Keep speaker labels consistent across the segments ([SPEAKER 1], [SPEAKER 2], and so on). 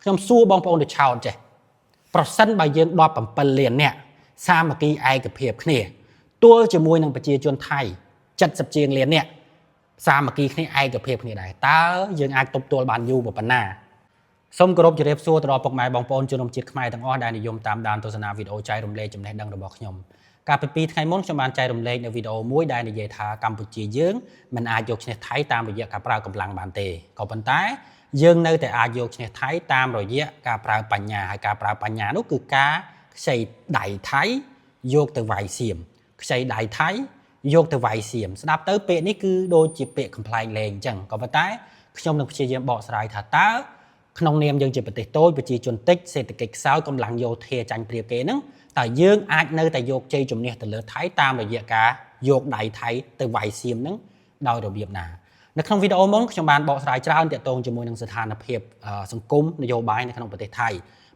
[SPEAKER 1] ខ្ញុំសួរបងប្អូនទៅឆោតចេះប្រសិនបើយើងដល់7លានអ្នកសាមគ្គីឯកភាពគ្នាទួលជាមួយនឹងប្រជាជនថៃ70ជាងលានអ្នកសាមគ្គីគ្នាឯកភាពគ្នាដែរតើយើងអាចទប់ទល់បានយូរប៉ុណ្ណាសូមគោរពជម្រាបសួរទៅដល់ពុកម៉ែបងប្អូនជនរួមជាតិខ្មែរទាំងអស់ដែលនិយមតាមដានទស្សនាវីដេអូចែករំលែកចំណេះដឹងរបស់ខ្ញុំកាលពី2ថ្ងៃមុនខ្ញុំបានចែករំលែកនៅវីដេអូមួយដែលនិយាយថាកម្ពុជាយើងមិនអាចយកឈ្នះថៃតាមរយៈការប្រើកម្លាំងបានទេក៏ប៉ុន្តែយើងនៅតែអាចយកឈ្នះថៃតាមរយៈការប្រើបញ្ញាហើយការប្រើបញ្ញានោះគឺការខ្ចីដៃថៃយកទៅវាយសៀមខ្ចីដៃថៃយកទៅវាយសៀមស្ដាប់ទៅពាក្យនេះគឺដូចជាពាក្យកំ pl ែងលេងអញ្ចឹងក៏ប៉ុន្តែខ្ញុំនឹងព្យាយាមបកស្រាយថាតើក្នុងនាមយើងជាប្រទេសតូចប្រជាជនតិចសេដ្ឋកិច្ចខ្សោយកម្លាំងយោធាចាញ់ព្រាបគេហ្នឹងតើយើងអាចនៅតែយកជ័យជំនះទៅលើថៃតាមរយៈការយកដៃថៃទៅវាយសៀមហ្នឹងដោយរបៀបណានៅក្នុងវីដេអូមុនខ្ញុំបានបកស្រាយច្រើនទាក់ទងជាមួយនឹងស្ថានភាពសង្គមនយោបាយនៅក្នុងប្រទេសថៃ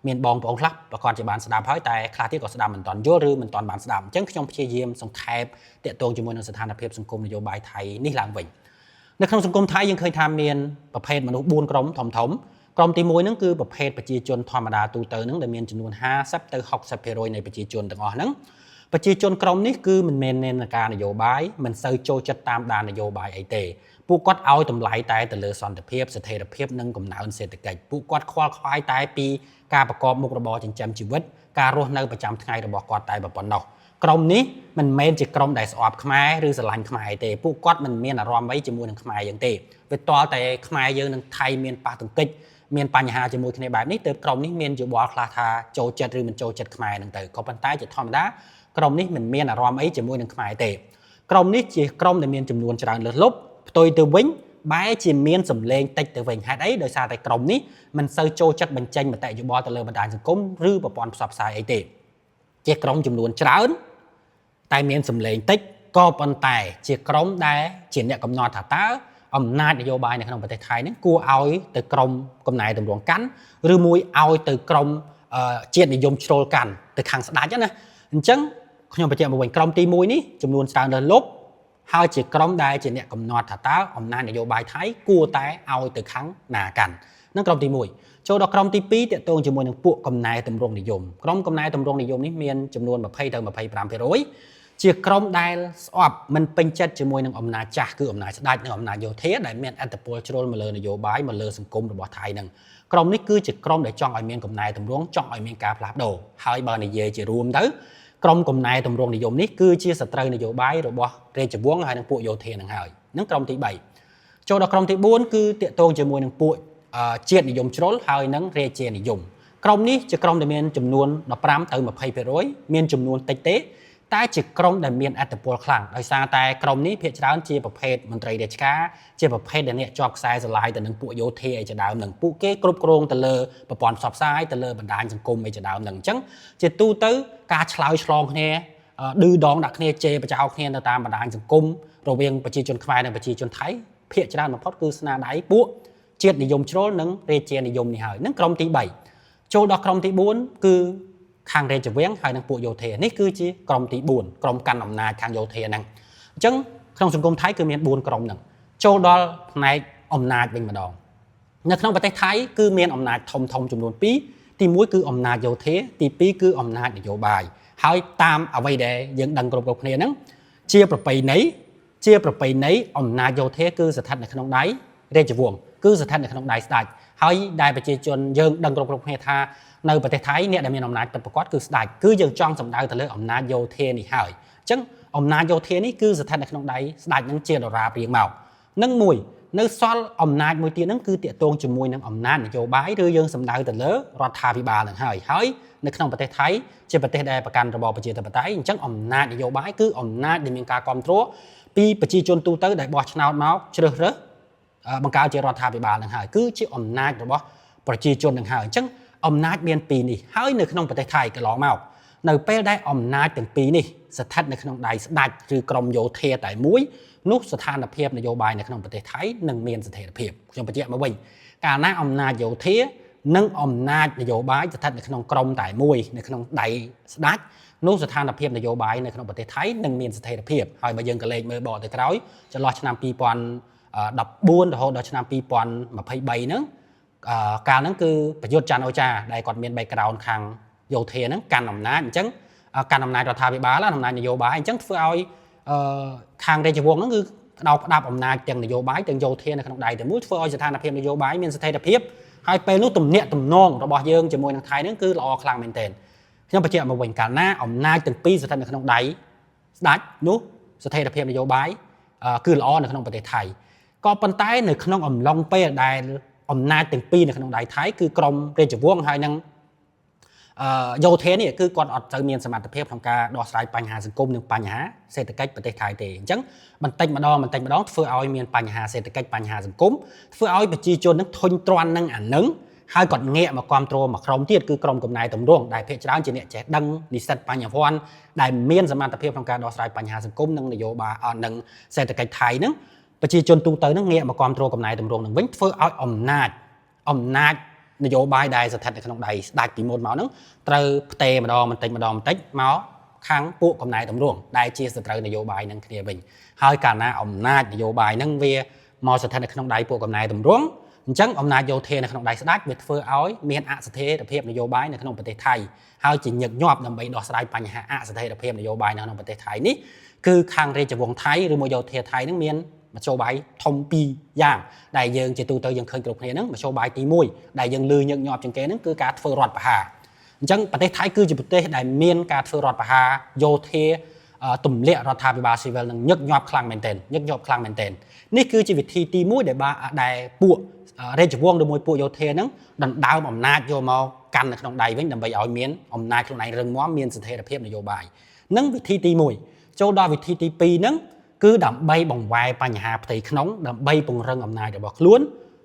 [SPEAKER 1] មានបងប្អូនខ្លះប្រកាសជាបានស្ដាប់ហើយតែខ្លះទៀតក៏ស្ដាប់មិនទាន់យល់ឬមិនទាន់បានស្ដាប់អញ្ចឹងខ្ញុំព្យាយាមសង្ខេបទាក់ទងជាមួយនឹងស្ថានភាពសង្គមនយោបាយថៃនេះឡើងវិញនៅក្នុងសង្គមថៃយើងឃើញថាមានប្រភេទមនុស្ស4ក្រុមធំក្រុមទី1ហ្នឹងគឺប្រភេទប្រជាជនធម្មតាទូទៅហ្នឹងដែលមានចំនួន50ទៅ60%នៃប្រជាជនទាំងអស់ហ្នឹងប្រជាជនក្រុមនេះគឺមិនមែនមានការនយោបាយមិនសូវចូលចិត្តតាមដាននយោបាយអីទេពួកគាត់ឲ្យតម្លៃតែទៅលើសន្តិភាពស្ថិរភាពនិងកំណើនសេដ្ឋកិច្ចពួកគាត់ខ្វល់ខ្វាយតែពីការប្រកបមុខរបរចិញ្ចឹមជីវិតការរស់នៅប្រចាំថ្ងៃរបស់គាត់តែប៉ុណ្ណោះក្រុមនេះមិនមែនជាក្រុមដែលស្អប់ខ្មែរឬស្រឡាញ់ខ្មែរទេពួកគាត់មិនមានអារម្មណ៍អីជាមួយនឹងខ្មែរយ៉ាងទេវាតល់តែខ្មែរយើងនិងថៃមានប៉ះទង្គិចមានបញ្ហាជាមួយគ្នាបែបនេះទើបក្រុមនេះមានយោបល់ខ្លះថាចូលចិត្តឬមិនចូលចិត្តខ្មែរនឹងទៅក៏ប៉ុន្តែជាធម្មតាក្រុមនេះមិនមានអារម្មណ៍អីជាមួយនឹងខ្មែរទេក្រុមនេះជាក្រុមដែលមានចំនួនច្រើនលើសលប់ផ្ទុយទៅវិញបែរជាមានសម្លេងតិចទៅវិញហេតុអីដោយសារតែក្រុមនេះមិនសូវចូលចិត្តបញ្ចេញមតិយោបល់ទៅលើបណ្ដាញសង្គមឬប្រព័ន្ធផ្សព្វផ្សាយអីទេជាក្រុមចំនួនច្រើនតែមានសម្លេងតិចក៏ប៉ុន្តែជាក្រុមដែលជាអ្នកកំណត់ថាតើអំណាចនយោបាយនៅក្នុងប្រទេសថៃនេះគួរឲ្យទៅក្រុមកំណែតម្រង់កាន់ឬមួយឲ្យទៅក្រុមជាតិនិយមជ្រុលកាន់ទៅខាងស្ដាច់ណាអញ្ចឹងខ្ញុំបញ្ជាក់មកវិញក្រុមទី1នេះចំនួនច្រើនលើសលប់ហើយជាក្រុមដែលជាអ្នកកំណត់ថាតើអំណាចនយោបាយថៃគួរតែឲ្យទៅខាងណាកាន់នឹងក្រុមទី1ចូលដល់ក្រុមទី2ទាក់ទងជាមួយនឹងពួកកំណែតម្រង់និយមក្រុមកំណែតម្រង់និយមនេះមានចំនួន20ទៅ25%ជាក្រុមដែលស្អប់មិនពេញចិត្តជាមួយនឹងអំណាចចាស់គឺអំណាចស្ដេចនិងអំណាចយោធាដែលមានឥទ្ធិពលជ្រុលមកលើនយោបាយមកលើសង្គមរបស់ថៃនឹងក្រុមនេះគឺជាក្រុមដែលចង់ឲ្យមានកំណែតម្រង់ចង់ឲ្យមានការផ្លាស់ប្ដូរហើយបើនិយាយជារួមទៅក្រុមកំណែតម្រង់និយមនេះគឺជាសត្រូវនយោបាយរបស់រាជវង្សហើយនិងពួកយោធានឹងហើយនឹងក្រុមទី3ចូលដល់ក្រុមទី4គឺតាក់ទងជាមួយនឹងពួកជាតិនិយមជ្រុលហើយនិងរាជានិយមក្រុមនេះជាក្រុមដែលមានចំនួន15ទៅ20%មានចំនួនតិចទេតែជាក្រុមដែលមានឥទ្ធិពលខ្លាំងដោយសារតែក្រុមនេះភាគច្រើនជាប្រភេទមន្ត្រីរាជការជាប្រភេទដែលអ្នកជាប់ខ្សែស្រឡាយទៅនឹងពួកយោធាអីជាដើមនឹងពួកគេគ្រប់គ្រងទៅលើប្រព័ន្ធផ្សព្វផ្សាយទៅលើបណ្ដាញសង្គមអីជាដើមនឹងអញ្ចឹងជាទូទៅការឆ្លើយឆ្លងគ្នាឌឺដងដាក់គ្នាជេរបចោលគ្នានៅតាមបណ្ដាញសង្គមរវាងប្រជាជនខ្មែរនិងប្រជាជនថៃភាគច្រើនបំផុតគឺស្នាដៃពួកជាតិនិយមជ្រុលនិងរាជានិយមនេះហើយនឹងក្រុមទី3ចូលដល់ក្រុមទី4គឺខាងរាជវាំងហើយនិងពួកយោធានេះគឺជាក្រុមទី4ក្រុមកាន់អំណាចខាងយោធាហ្នឹងអញ្ចឹងក្នុងសង្គមថៃគឺមាន4ក្រុមហ្នឹងចូលដល់ផ្នែកអំណាចវិញម្ដងនៅក្នុងប្រទេសថៃគឺមានអំណាចធំចំនួន2ទី1គឺអំណាចយោធាទី2គឺអំណាចនយោបាយហើយតាមអ្វីដែលយើងដឹងគ្រប់គ្នាហ្នឹងជាប្រពៃណីអំណាចយោធាគឺស្ថិតនៅក្នុងដៃរាជវង្សគឺស្ថិតនៅក្នុងដៃស្ដេចហើយដែលប្រជាជនយើងដឹងគ្រប់គ្នាថានៅប្រទេសថៃអ្នកដែលមានអំណាចពិតប្រាកដគឺស្ដេចគឺយើងចង់សម្ដៅទៅលើអំណាចយោធានេះហើយអញ្ចឹងអំណាចយោធានេះគឺស្ថិតនៅក្នុងដៃស្ដេចនឹងជាដរាបរៀងមកនឹងមួយនៅសល់អំណាចមួយទៀតហ្នឹងគឺតាក់ទងជាមួយនឹងអំណាចនយោបាយឬយើងសម្ដៅទៅលើរដ្ឋាភិបាលនឹងហើយនៅក្នុងប្រទេសថៃជាប្រទេសដែលប្រកាន់របបប្រជាធិបតេយ្យអញ្ចឹងអំណាចនយោបាយគឺអំណាចដែលមានការគ្រប់គ្រងពីប្រជាជនទូទៅដែលបោះឆ្នោតមកជ្រើសរើសបង្កើតជារដ្ឋាភិបាលនឹងហើយគឺជាអំណាចរបស់ប្រជាជននឹងហើយអញ្ចឹងអំណាចមានពីរនេះហើយនៅក្នុងប្រទេសថៃកន្លងមកនៅពេលដែលអំណាចទាំងពីរនេះស្ថិតនៅក្នុងដៃស្ដេចឬក្រុមយោធាតែមួយនោះស្ថានភាពនយោបាយនៅក្នុងប្រទេសថៃនឹងមានស្ថិរភាពខ្ញុំបញ្ជាក់មកវិញកាលណាអំណាចយោធានិងអំណាចនយោបាយស្ថិតនៅក្នុងក្រុមតែមួយនៅក្នុងដៃស្ដេចនោះស្ថានភាពនយោបាយនៅក្នុងប្រទេសថៃនឹងមានស្ថិរភាពហើយបើយើងក៏លេខមើលបកទៅក្រោយចន្លោះឆ្នាំ2014រហូតដល់ឆ្នាំ2023ហ្នឹង កាលហ្នឹងគឺប្រយុទ្ធច័ន្ទអូចាដែលគាត់មាន background ខាងយោធាហ្នឹងកាន់អំណាចអញ្ចឹងកាន់អំណាចរដ្ឋាភិបាលអំណាចនយោបាយអញ្ចឹងធ្វើឲ្យខាងរាជវង្សហ្នឹងគឺផ្ដាប់អំណាចទាំងនយោបាយទាំងយោធានៅក្នុងដៃតែមួយធ្វើឲ្យស្ថានភាពនយោបាយមានស្ថិរភាពហើយពេលនោះទំនាក់ទំនងរបស់យើងជាមួយនឹងថៃហ្នឹងគឺល្អខ្លាំងមែនទែនខ្ញុំបញ្ជាក់មកវិញកាលណាអំណាចទាំងពីរស្ថិតនៅក្នុងដៃស្ដេចនោះស្ថិរភាពនយោបាយគឺល្អនៅក្នុងប្រទេសថៃក៏ប៉ុន្តែនៅក្នុងអំឡុងពេលដែលអំណាចទាំងពីរនៅក្នុងដៃថៃគឺក្រមរាជវង្សហើយនឹងយោធានេះគឺគាត់អត់ទៅមានសមត្ថភាពក្នុងការដោះស្រាយបញ្ហាសង្គមនិងបញ្ហាសេដ្ឋកិច្ចប្រទេសថៃទេអញ្ចឹងបន្តិចម្ដងធ្វើឲ្យមានបញ្ហាសេដ្ឋកិច្ចបញ្ហាសង្គមធ្វើឲ្យប្រជាជននឹងធុញទ្រាន់នឹងអានឹងហើយគាត់ងាកមកគ្រប់គ្រងមកក្រុមទៀតគឺក្រុមកំណែតម្រង់ដែលភាគច្រើនជាអ្នកចេះដឹងនិស្សិតបញ្ញវន្តដែលមានសមត្ថភាពក្នុងការដោះស្រាយបញ្ហាសង្គមនិងនយោបាយនិងសេដ្ឋកិច្ចថៃនឹងប្រជាជនទូទៅនឹងងាកមកគ្រប់គ្រងកំណែតម្រង់នឹងវិញធ្វើឲ្យអំណាចនយោបាយដែលស្ថិតនៅក្នុងដៃស្ដេចពីមុនមកហ្នឹងត្រូវផ្ទេរម្ដងបន្តិចមកខាងពួកកំណែតម្រង់ដែលជាសត្រូវនយោបាយនឹងគ្នាវិញហើយកាលណាអំណាចនយោបាយហ្នឹងវាមកស្ថិតនៅក្នុងដៃពួកកំណែតម្រង់អញ្ចឹងអំណាចយោធានៅក្នុងដៃស្ដេចវាធ្វើឲ្យមានអស្ថិរភាពនយោបាយនៅក្នុងប្រទេសថៃហើយជាញឹកញាប់ដើម្បីដោះស្រាយបញ្ហាអស្ថិរភាពនយោបាយនៅក្នុងប្រទេសថៃនេះគឺខាងរាជវង្សថៃឬមួយយោធាថៃហ្នឹងមានមធ្យោបាយធំពីរយ៉ាងដែលយើងជាទូទៅយើងឃើញគ្រប់គ្នាហ្នឹងមធ្យោបាយទី1ដែលយើងលឺញឹកញាប់ជាងគេហ្នឹងគឺការធ្វើរដ្ឋប្រហារអញ្ចឹងប្រទេសថៃគឺជាប្រទេសដែលមានការធ្វើរដ្ឋប្រហារយោធាទម្លាក់រដ្ឋាភិបាលស៊ីវិលនឹងញឹកញាប់ខ្លាំងមែនទែននេះគឺជាវិធីទី1ដែលពួករាជវង្សឬមួយពួកយោធាហ្នឹងដណ្ដើមអំណាចយកមកកាន់នៅក្នុងដៃវិញដើម្បីឲ្យមានអំណាចខ្លួនឯងរឹងមាំមានស្ថិរភាពនយោបាយនឹងវិធីទី1ចូលដល់វិធីទី2ហ្នឹងគឺដើម្បីបង្វែរបញ្ហាផ្ទៃក្នុងដើម្បីពង្រឹងអំណាចរបស់ខ្លួន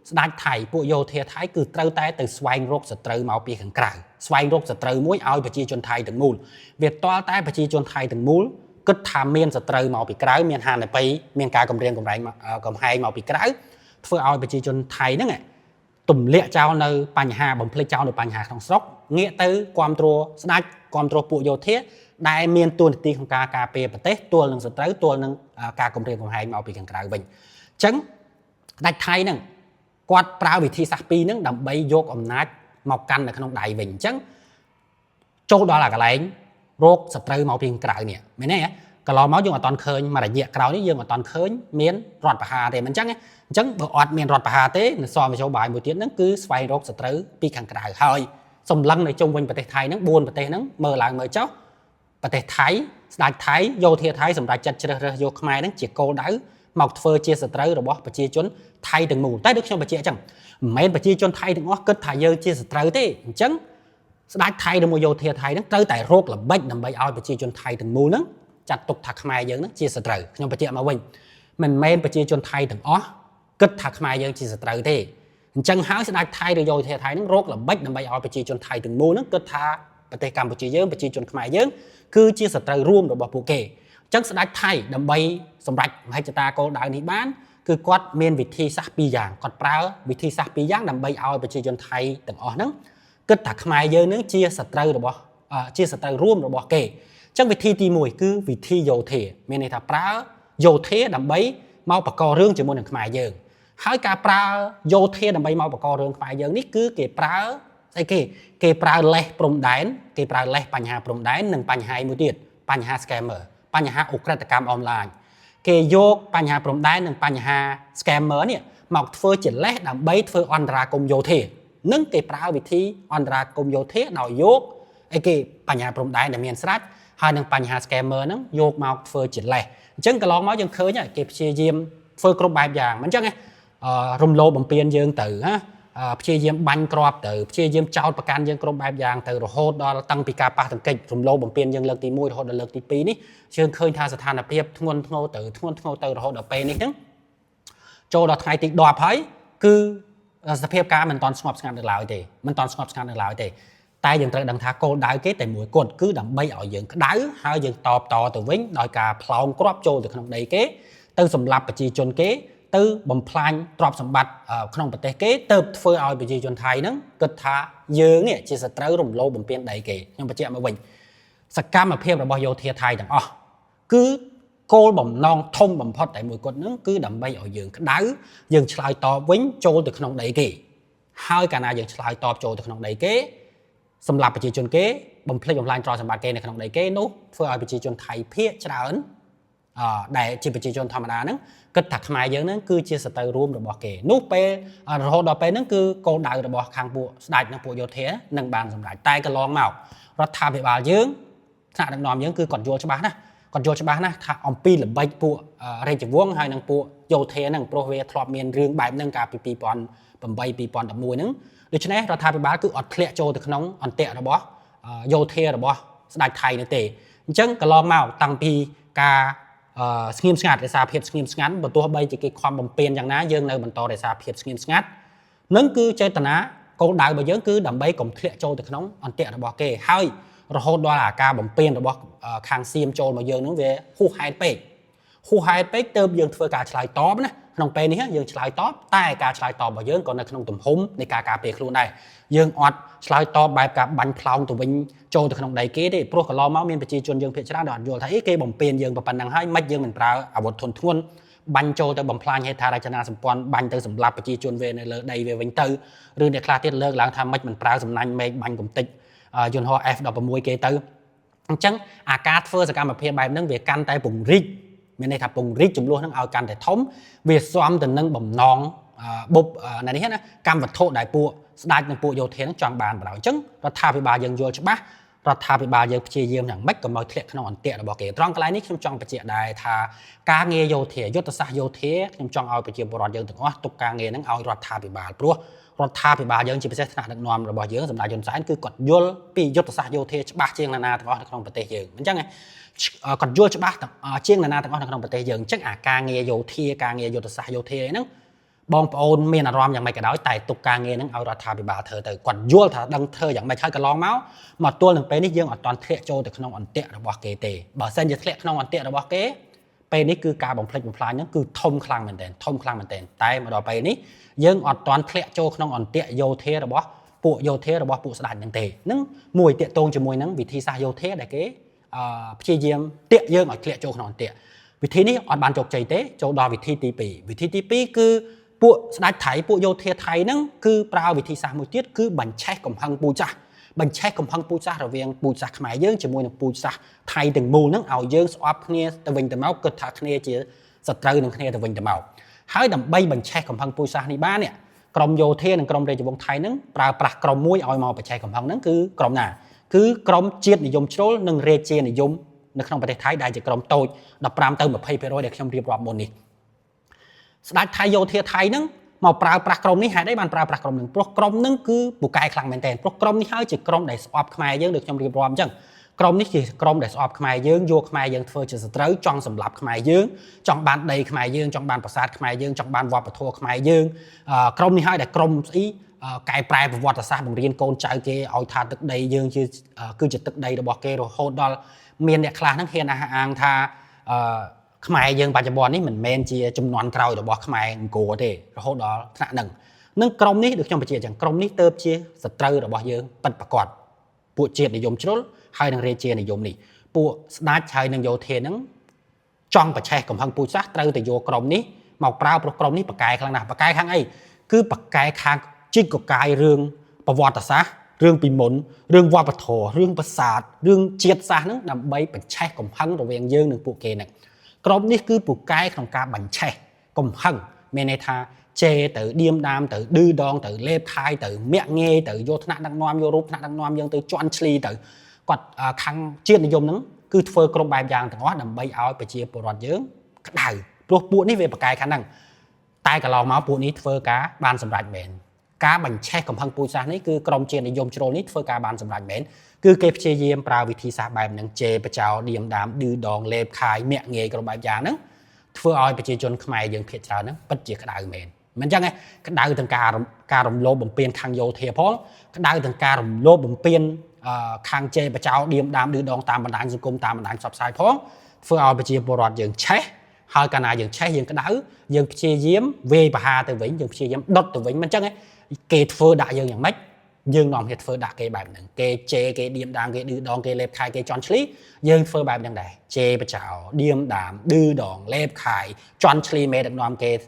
[SPEAKER 1] ស្ដេចថៃពួកយោធាថៃគឺត្រូវតែទៅស្វែងរកសត្រូវមកពីខាងក្រៅស្វែងរកសត្រូវមួយឲ្យប្រជាជនថៃទាំងមូលវាទាល់តែប្រជាជនថៃទាំងមូលគិតថាមានសត្រូវមកពីក្រៅមានហានិភ័យមានការគំរាមកំហែងមកពីក្រៅធ្វើឲ្យប្រជាជនថៃហ្នឹងទម្លាក់ចោលនៅបញ្ហាបំភ្លេចចោលនៅបញ្ហាក្នុងស្រុកងាកទៅគ្រប់គ្រងស្ដេចគ្រប់គ្រងពួកយោធាដែលមានតួនាទីក្នុងការការពារប្រទេសទល់នឹងសត្រូវទល់នឹងការគំរាមកំហែងមកពីខាងក្រៅវិញអញ្ចឹងស្ដេចថៃហ្នឹងគាត់ប្រើវិធីសាស្ត្រពីរហ្នឹងដើម្បីយកអំណាចមកកាន់នៅក្នុងដៃវិញអញ្ចឹងចូលដល់អាកន្លែងរោគសត្រូវមកពីខាងក្រៅនេះមែនទេកន្លងមកយើងអត់តន់ឃើញមួយរយៈក្រោយនេះយើងអត់តន់ឃើញមានរដ្ឋប្រហារទេមិនអញ្ចឹងបើអត់មានរដ្ឋប្រហារទេនៅសមនយោបាយមួយទៀតហ្នឹងគឺស្វែងរកសត្រូវពីខាងក្រៅហើយសម្លឹងនៅជុំវិញប្រទេសថៃហ្នឹង4ប្រទេសហ្នឹងមើលឡើងមើលចុះប្រទេសថៃស្ដេចថៃយោធាថៃសម្រាប់ចាត់ជ្រើសរើសយកខ្មែរហ្នឹងជាគោលដៅមកធ្វើជាសត្រូវរបស់ប្រជាជនថៃទាំងមូលតែដូចខ្ញុំបញ្ជាក់អញ្ចឹងមិនមែនប្រជាជនថៃទាំងអស់គិតថាយើងជាសត្រូវទេអញ្ចឹងស្ដេចថៃឬមួយយោធាថៃហ្នឹងត្រូវតែរកល្បិចដើម្បីឲ្យប្រជាជនថៃទាំងមូលហ្នឹងចាត់ទុកថាខ្មែរយើងហ្នឹងជាសត្រូវខ្ញុំបញ្ជាក់មកវិញមិនមែនប្រជាជនថៃទាំងអស់គិតថាខ្មែរយើងជាសត្រូវទេអញ្ចឹងហើយស្ដេចថៃឬយោធាថៃហ្នឹងរកល្បិចដើម្បីឲ្យប្រជាជនថៃទាំងមូលហ្នឹងគិតថាប្រទេសកម្ពុជាយើងប្រជាជនខ្មែរយើងគឺជាសត្រូវរួមរបស់ពួកគេអញ្ចឹងស្ដេចថៃដើម្បីសម្រេចមហិច្ឆតាគោលដៅនេះបានគឺគាត់មានវិធីសាស្ត្រពីរយ៉ាងគាត់ប្រើវិធីសាស្ត្រពីរយ៉ាងដើម្បីឲ្យប្រជាជនថៃទាំងអស់ហ្នឹងគិតថាខ្មែរយើងនឹងជាសត្រូវរួមរបស់គេអញ្ចឹងវិធីទី1គឺវិធីយោធាមានន័យថាប្រើយោធាដើម្បីមកបកករឿងជាមួយនឹងខ្មែរយើងហើយការប្រើយោធាដើម្បីមកបកករឿងខ្មែរយើងនេះគឺគេប្រើស្អីគេប្រើលេសព្រំដែនគេប្រើលេសបញ្ហាព្រំដែននិងបញ្ហាមួយទៀតបញ្ហា scammer បញ្ហាឧក្រិដ្ឋកម្មអនឡាញគេយកបញ្ហាព្រំដែននិងបញ្ហា scammer នេះមកធ្វើជាលេសដើម្បីធ្វើអន្តរាគមន៍យោធានឹងគេប្រើវិធីអន្តរាគមន៍យោធាដោយយកបញ្ហាព្រំដែនដែលមានស្រាប់ហើយនឹងបញ្ហា scammer ហ្នឹងយកមកធ្វើជាលេសអញ្ចឹងកន្លងមកយើងឃើញគេព្យាយាមធ្វើគ្រប់បែបយ៉ាងមិនអញ្ចឹងរំលោភបំពានយើងទៅណាព្យាយាមបាញ់គ្រាប់ទៅព្យាយាមចោទប្រកាន់យើងគ្រប់បែបយ៉ាងទៅរហូតដល់តាំងពីការប៉ះទង្គិចរំលោភបំពានយើងលើកទី1រហូតដល់លើកទី2នេះយើងឃើញថាស្ថានភាពធ្ងន់ធ្ងរទៅរហូតដល់ពេលនេះហ្នឹងចូលដល់ថ្ងៃទី10ហើយគឺសភាពការមិនទាន់ស្ងប់ស្ងាត់នៅឡើយទេតែយើងត្រូវដឹងថាគោលដៅគេតែមួយគត់គឺដើម្បីឲ្យយើងក្តៅហើយយើងតបតទៅវិញដោយការផ្លោងគ្រាប់ចូលទៅក្នុងដីគេទៅសម្លាប់ប្រជាជនគេទៅបំផ្លាញទ្រព្យសម្បត្តិក្នុងប្រទេសគេទៅធ្វើឲ្យប្រជាជនថៃហ្នឹងគិតថាយើងនេះជាសត្រូវរំលោភបំពានដីគេខ្ញុំបញ្ជាក់មកវិញសកម្មភាពរបស់យោធាថៃទាំងអស់គឺគោលបំណងធំបំផុតតែមួយគត់ហ្នឹងគឺដើម្បីឲ្យយើងក្តៅយើងឆ្លើយតបវិញចូលទៅក្នុងដីគេ ហើយកាលណាយើងឆ្លើយតបចូលទៅក្នុងដីគេសម្រាប់ប្រជាជនគេបំភ្លេចបំផ្លាញទ្រព្យសម្បត្តិគេនៅក្នុងដីគេនោះធ្វើឲ្យប្រជាជនថៃភាគច្រើនដែលជាប្រជាជនធម្មតាហ្នឹងគិតថាខ្មែរយើងហ្នឹងគឺជាសត្រូវរួមរបស់គេនោះពេលរហូតដល់ពេលហ្នឹងគឺគោលដៅរបស់ខាងពួកស្ដេចនិងពួកយោធានឹងបានសម្រេចតែកន្លងមករដ្ឋាភិបាលយើងថ្នាក់ដឹកនាំយើងគឺគាត់យល់ច្បាស់ណាគាត់យល់ច្បាស់ណាស់ថាអំពីល្បិចពួករាជវង្សហើយនិងពួកយោធាហ្នឹងព្រោះវាធ្លាប់មានរឿងបែបហ្នឹងកាលពី2008 2011ហ្នឹងដូច្នេះរដ្ឋាភិបាលគឺអត់ធ្លាក់ចូលទៅក្នុងអន្ទាក់របស់យោធារបស់ស្ដេចថៃនោះទេអញ្ចឹងកន្លងមកតាំងពីការស្ងៀមស្ងាត់រក្សាភាពស្ងៀមស្ងាត់បើទោះបីជាគេខំបំពេញយ៉ាងណាយើងនៅបន្តរក្សាភាពស្ងៀមស្ងាត់នឹងគឺចេតនាគោលដៅរបស់យើងគឺដើម្បីកុំធ្លាក់ចូលទៅក្នុងអន្ទាក់របស់គេហើយរហូតដល់អាការបំពេញរបស់ខាងសៀមចូលមកយើងនឹងវាហួសហេតុពេកទៅយើងធ្វើការឆ្លើយតបណាក្នុងពេលនេះយើងឆ្លើយតបតែការឆ្លើយតបរបស់យើងក៏នៅក្នុងទំហំនៃការការពារខ្លួនដែរយើងអត់ឆ្លើយតបបែបការបាញ់ផ្លោងទៅវិញចូលទៅក្នុងដីគេទេព្រោះកន្លងមកមានប្រជាជនយើងភាគច្រើនដែលអត់យល់ថាគេបំពេញយើងប៉ុណ្ណឹងហើយមិនយើងមិនប្រើអាវុធធនធ្ងន់បាញ់ចូលទៅបំផ្លាញហេដ្ឋារចនាសម្ព័ន្ធបាញ់ទៅសម្លាប់ប្រជាជនវានៅលើដីវាវិញទៅឬអ្នកខ្លះទៀតលើកឡើងថាមិនប្រើសំណាញ់មេឃបាញ់កំទេចយន្តហោះ F16 គេទៅអញ្ចឹងអាការធ្វើសកម្មភាពបែបហ្នឹងវាកាន់តែពង្រីកមានន័យថាពង្រីកចំនួនហ្នឹងឲ្យកាន់តែធំវាស៊ាំទៅនឹងបំណងបុបនេះណាកម្មវត្ថុដែលពួកស្ដេចនិងពួកយោធាហ្នឹងចង់បានបណ្ដោយអញ្ចឹងរដ្ឋាភិបាលយើងយល់ច្បាស់រដ្ឋាភិបាលយើងព្យាយាមយ៉ាងម៉េចកុំឲ្យធ្លាក់ក្នុងអន្ទាក់របស់គេត្រង់កន្លែងនេះខ្ញុំចង់បញ្ជាក់ដែរថាការងារយោធាយុទ្ធសាស្ត្រយោធាខ្ញុំចង់ឲ្យប្រជាពលរដ្ឋយើងទាំងអស់ទុកការងារហ្នឹងឲ្យរដ្ឋាភិបាលព្រោះរដ្ឋាភិបាលយើងជាពិសេសថ្នាក់ដឹកនាំរបស់យើងសម្ដេចហ៊ុនសែនគឺគាត់យល់ពីយុទ្ធសាស្ត្រយោធាច្បាស់ជាងណានាទាំងអស់នៅក្នុងប្រទេសយើងអញ្ចឹងគាត់យល់ច្បាស់ជាងណានាទាំងអស់នៅក្នុងប្រទេសយើងអញ្ចឹងអាការងារយោធាការងារយុទ្ធសាស្ត្រយោធាហ្នឹងបងប្អូនមានអារម្មណ៍យ៉ាងម៉េចក៏ដោយតែទុកការងារហ្នឹងឲ្យរដ្ឋាភិបាលធ្វើទៅគាត់យល់ថាដឹងធ្វើយ៉ាងម៉េចហើយកន្លងមកទល់នឹងពេលនេះយើងអត់ទាន់ធ្លាក់ចូលទៅក្នុងអន្ទាក់របស់គេទេបើសិនជាធ្លាក់ក្នុងអន្ទាក់របស់គេពេលនេះគឺការបំផ្លិចបំផ្លាញហ្នឹងគឺធំខ្លាំងមែនទែនតែមកដល់ពេលនេះយើងអត់ទាន់ធ្លាក់ចូលក្នុងអន្ទាក់យោធារបស់ពួកស្ដេចហ្នឹងទេហ្នឹងមួយតាកតងជាមួយនឹងវិធីសាស្ត្រយោធាដែលគេព្យាយាមតាក់យើងឲ្យធ្លាក់ចូលក្នុងអន្ទាក់វិធីនេះអត់បានជោគជ័យទេចូលដល់វិធីទី2វិធីទី2គឺពួកស្ដេចថៃពួកយោធាថៃហ្នឹងគឺប្រើវិធីសាស្ត្រមួយទៀតគឺបញ្ឆេះកំហឹងពូជសាសន៍រវាងពូជសាសន៍ខ្មែរយើងជាមួយនឹងពូជសាសន៍ថៃទាំងមូលហ្នឹងឲ្យយើងស្អប់គ្នាទៅវិញទៅមកគិតថាគ្នាជាសត្រូវនឹងគ្នាទៅវិញទៅមកហើយដើម្បីបញ្ឆេះកំហឹងពូជសាសន៍នេះបាននេះក្រមយោធានិងក្រមរាជវង្សថៃហ្នឹងប្រើប្រាស់ក្រមមួយឲ្យមកបញ្ឆេះកំហឹងហ្នឹងគឺក្រមណាគឺក្រមជាតិនិយមជ្រុលនិងរាជានិយមនៅក្នុងប្រទេសថៃដែលជាក្រមតូច15ទៅ20%ដែលខ្ញុំរៀបរាប់មុននេះស្ដេចថៃយោធាថៃហ្នឹងមកប្រើប្រាស់ក្រមនេះហេតុអីបានប្រើប្រាស់ក្រមហ្នឹងព្រោះក្រមហ្នឹងគឺពូកែខ្លាំងមែនទែនព្រោះក្រមនេះហើយជាក្រមដែលស្អប់ខ្មែរយើងដូចខ្ញុំរៀបរាប់អញ្ចឹងក្រមនេះជាក្រមដែលស្អប់ខ្មែរយើងយកខ្មែរយើងធ្វើជាសត្រូវចង់សម្លាប់ខ្មែរយើងចង់បានដីខ្មែរយើងចង់បានប្រាសាទខ្មែរយើងចង់បានវប្បធម៌ខ្មែរយើងក្រមនេះហើយដែលក្រមស្អីកែប្រែប្រវត្តិសាស្ត្របង្រៀនកូនចៅគេឲ្យថាទឹកដីយើងគឺជាទឹកដីរបស់គេរហូតដល់មានអ្នកខ្លះហ្នឹងហ៊ានអះអាងថាខ្មែរយើងបច្ចុប្បន្ននេះមិនមែនជាចំនួនក្រោយរបស់ខ្មែរអង្គរទេរហូតដល់ថ្នាក់នឹងក្រមនេះដូចខ្ញុំបញ្ជាក់អញ្ចឹងក្រមនេះទៅជាសត្រូវរបស់យើងពិតប្រាកដពួកជាតិនិយមជ្រុលហើយនឹងរាជានិយមនេះពួកស្ដេចហើយនឹងយោធាហ្នឹងចង់បញ្ឆេះកំហឹងពូជសាសន៍ត្រូវតែយកក្រមនេះមកប្រើព្រោះក្រមនេះបកកែខ្លាំងណាស់បកកែខាងអីគឺបកកែខាងជីកកកាយរឿងប្រវត្តិសាស្ត្ររឿងពីមុនរឿងវប្បធម៌រឿងប្រាសាទរឿងជាតិសាសន៍ហ្នឹងដើម្បីបញ្ឆេះកំហឹងរវាងយើងនិងពួកគេហ្នឹងក្រមនេះគឺពូកែក្នុងការបញ្ឆេះកំហឹងមានន័យថាជេរទៅឌៀមដាមទៅឌឺដងទៅលេបខាយទៅមាក់ងាយទៅយកថ្នាក់ដឹកនាំយករូបថ្នាក់ដឹកនាំយើងទៅជន់ឈ្លីទៅគាត់ខាងជាតិនិយមហ្នឹងគឺធ្វើគ្រប់បែបយ៉ាងទាំងអស់ដើម្បីឲ្យប្រជាពលរដ្ឋយើងក្តៅព្រោះពួកនេះវាបកកែខាងហ្នឹងតែកន្លងមកពួកនេះធ្វើការបានសម្រេចមែនការបញ្ឆេះកំហឹងពូជសាសន៍នេះគឺក្រមជាតិនិយមជ្រុលនេះធ្វើការបានសម្រេចមែនគឺគេព្យាយាមប្រើវិធីសាស្ត្របែបហ្នឹងជេរបចោឌៀមដាមឌឺដងលេបខាយមាក់ងាយគ្រប់បែបយ៉ាងហ្នឹងធ្វើឲ្យប្រជាជនខ្មែរយើងភាគច្រើនហ្នឹងពិតជាក្តៅមែនមិនអញ្ចឹងទេក្តៅទាំងការរំលោភបំពានខាងយោធាផងក្តៅទាំងការរំលោភបំពានខាងជេរបចោឌៀមដាមឌឺដងតាមបណ្ដាញសង្គមតាមបណ្ដាញផ្សព្វផ្សាយផងធ្វើឲ្យប្រជាពលរដ្ឋយើងឆេះហើយកាលណាយើងឆេះយើងក្តៅយើងព្យាយាមវេបហាទៅវិញយើងព្យាយាមដុតទៅវិញមិនអញ្ចឹងទេគេធ្វើដាក់យើងយ៉ាងម៉េច dương nòng hiệt phơi đã cái bài nâng cái chê cái điềm đàm cái đưa đòn cái lép khai cái tròn chli dương phơi bài nâng này chê bạch chảo điềm đàm đưa đòn lép khai tròn chli mẹ được nòng cái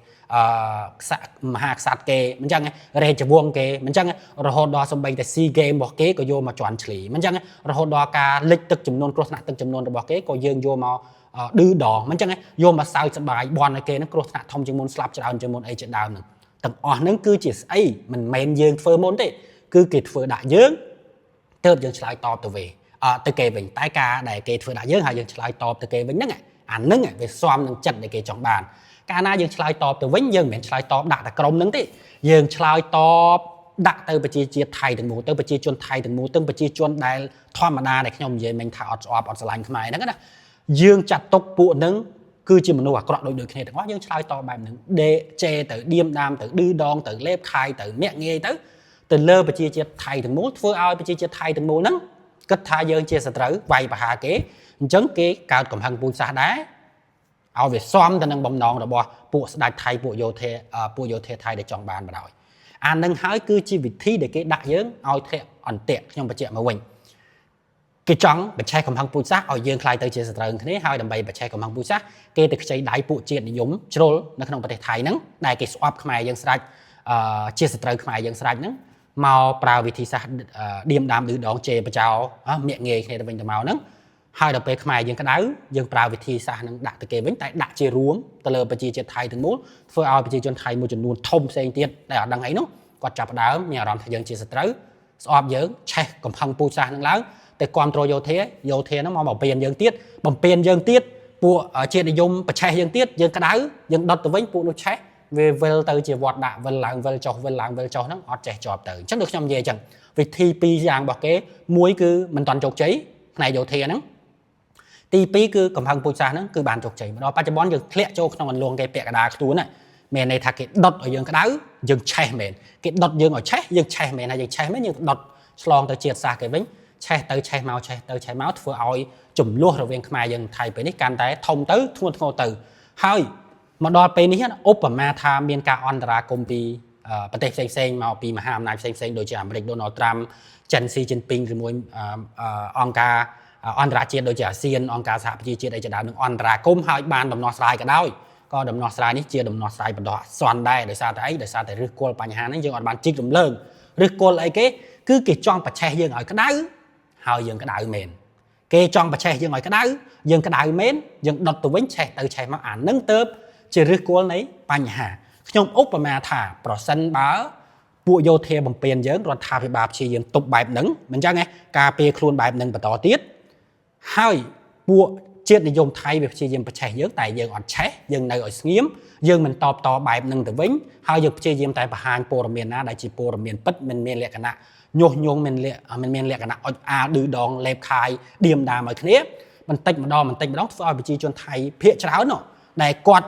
[SPEAKER 1] hạt sạt cái mình chăng rê chả vuông cái mình chăng rồi hồi đó xong bây giờ si game bỏ cái có vô mà tròn chli mình chăng rồi hồi đó cả lịch tức chấm nôn cross nát tức chấm nôn rồi bỏ cái có dương vô mà đưa đòn mình chăng vô mà sao sắp bài bòn cái nó cross nát thông chấm nôn slap chả đào chấm nôn ấy chả đào nữa tầng nâng cứ chỉ ấy mình men dương phơi môn đấy cứ kịch phơi đại dương tớp dương slide top từ về từ kề vĩnh tái ca để kịch phơi đại dương hay dương slide top từ kề vĩnh nấng nấng về xoam nâng chặt để kề trong bàn ca na dương slide top từ vĩnh dương miền slide top đặt tại crom nấng tí dương slide top đặt từ bạch chi Thái từng mù từ bạch chi chôn Thái từng mù từ bạch chi chôn đại thoa mà na để nhom về mình thảo ọt lạnh không ai nấng đó dương chặt tốc bộ nấng cứ chỉ một nụ cọt đôi khi này dương slide top bài nấng để che từ điềm đam từ đưa đòn từ lép khai từ mẹ nghe tới từ lơ bạch chia Thái từng mốt phơi ao bạch chia Thái từng mốt nắng kết thay dương chia sợi tử vay và hà kế chấn kế cao cầm hăng bùn xa đá ao về xóm ta nâng bông non rồi bò bộ đại Thái bộ vô thế Thái để chọn bàn mà đòi nâng hái cứ chi vị thi để cái đại dương ao thế ẩn tiện trong bạch chia mà quỳnh cái trắng bạch chia cầm hăng bùn xa ao dương khai tới chia sợi tử thế hai đầm bay bạch chia cầm hăng bùn xa cái từ cái đại bộ chia để giống trôi nó không bạch Thái nắng đại cái swap khai dương sạch chia sợi tử khai dương sạch nắng màu prao vị thị sa điềm đam đưa đón chê bạch chào miệng nghề này là mình màu nắng hai đợt về khai dương cái đáy dương prao vị thị sa nắng đặt từ kề vĩnh tại đặt chê ruống từ lời bạch chi chê Thái từng mốt phơi ao bạch chi chôn Thái một trận luôn thông xe tiền để ở đằng ấy nó quạt chập đá nhà làm thời gian chia sẻ tới ọp dưỡng che còn phăng pu sa nắng lángแต่ความโตโยเทnó mà bảo tiền dương tiết bằng tiền dương tiết bộ ở trên để dùng bạch che dương tiết dương cái đáy dương đợt từ vĩnh bộ nó che về từ chỉ vọt đạ về làng nó ọt trẻ chọp từ chắc được nhầm về chẳng vì thi pi giang bảo cái muối cứ mình toàn chọc cháy này dầu thề nó ti pi cứ cầm hăng bùi xa nó cứ bàn chọc cháy đó ba cho bón được lẹ cho nó mình luôn cái bẹ cái đá túi này mẹ này thà cái đọt ở dương cái đá dương che mền cái đọt dương ở che dương che mền này dương che mấy nhưng đọt slong tới triệt xa cái vĩnh che tới che máu vừa oi chùm luôn rồi viên khai dương thầy phải đi can té thông tới thua ngô từ hơi mà đo peนี้ឧបមាថាមានការអន្តរាគមន៍ពីប្រទេសផ្សេងៗមកពីមហាអំណាចផ្សេងៗដូចជាអាមេរិក Donald Trump ចិន Xi Jinping ជាមួយអង្គការអន្តរជាតិដូចជាអាស៊ានអង្គការសហប្រជាជាតិអីជាដើមនឹងអន្តរាគមន៍ឲ្យបានដំណោះស្រាយក៏ដោយក៏ដំណោះស្រាយនេះជាដំណោះស្រាយបណ្ដោះអាសន្នដែរដោយសារតែអីដោយសារតែឫសគល់បញ្ហាហ្នឹងយើងអត់បានជីករំលើងឫសគល់អីគេគឺគេចង់ប្រឆេះយើងឲ្យក្តៅហើយយើងក្តៅមែនគេចង់ប្រឆេះយើងឲ្យក្តៅយើងក្តៅមែនយើងដុតទៅវិញឆេះទៅឆេះមកអានឹងទៅជាឫសគល់នៃបញ្ហាខ្ញុំឧបមាថាប្រសិនបើពួកយោធាបំពេញយើងរដ្ឋាភិបាលព្យាយាមទប់បែបហ្នឹងមិនចឹងទេការពារខ្លួនបែបហ្នឹងបន្តទៀតហើយពួកជាតិនិយមថៃវាព្យាយាមប្រឆេះយើងតែយើងអត់ឆេះយើងនៅឲ្យស្ងៀមយើងមិនតបតបែបហ្នឹងទៅវិញហើយយើងព្យាយាមតែបង្ហាញព័ត៌មានណាដែលជាព័ត៌មានពិតមិនមានលក្ខណៈញុះញង់មិនមានលក្ខណៈអុចអាលឌឺដងលេបខាយឌៀមដាមឲ្យគ្នាបន្តិចម្ដងធ្វើឲ្យប្រជាជនថៃភាគច្រើនដែលគាត់